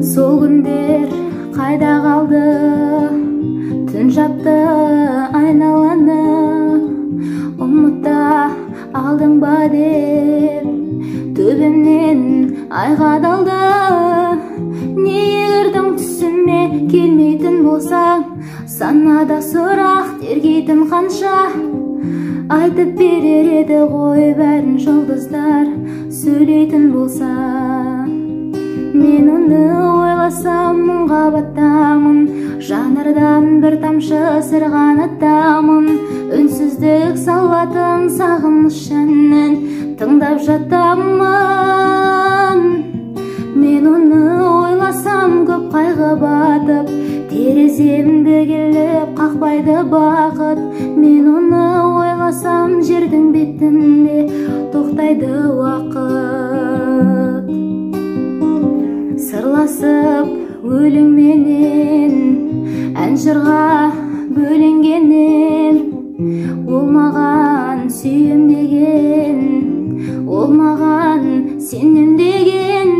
Сол күндер қайда қалды? Түн жапты айналаны, ұмыта алдың ба деп төбемнен ай қадалды. Неге кірдің түсіме келмейтін болсаң, санада сұрақ тергейтін қанша? Айтып берер еді ғой бәрін жұлдыздар сөйлейтін болса. Мен оны ойласам мұңға батамын, жанардан бір тамшы сырғанатамын. Үнсіздік салатын сағыныш әнін тыңдап жатамын. Мен оны ойласам көп қайғы батып, тереземді келіп қақпайды бақыт. Мен оны ойласам жердің бетінде тоқтайды уақыт. Сырласып өлеңменен ән жырға бөленгенен, ол маған сүйем деген, ол маған сенем деген.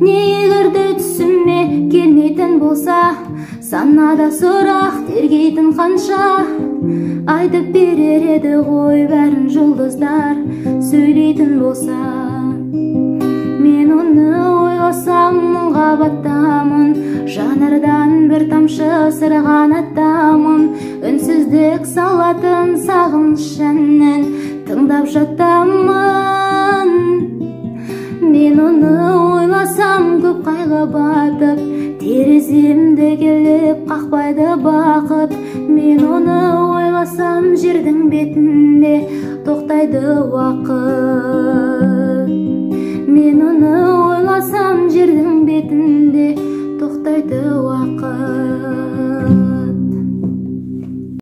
Неге кірді түсіме келмейтін болса, санада сұрақ тергейтін қанша? Айтып берер еді ғой бәрін жұлдыздар сөйлейтін болса. Мен оны ойласам мұңға батамын, жанардан бір тамшы сырғанатамын. Үнсіздік салатын сағыныш әнін тыңдап жатамын. Мен оны ойласам көп қайғы батып, тереземді келіп қақпайды бақыт. Мен оны ойласам жердің бетінде тоқтайды уақыт. Мен оны ойласам жердің бетінде тоқтайды уақыт.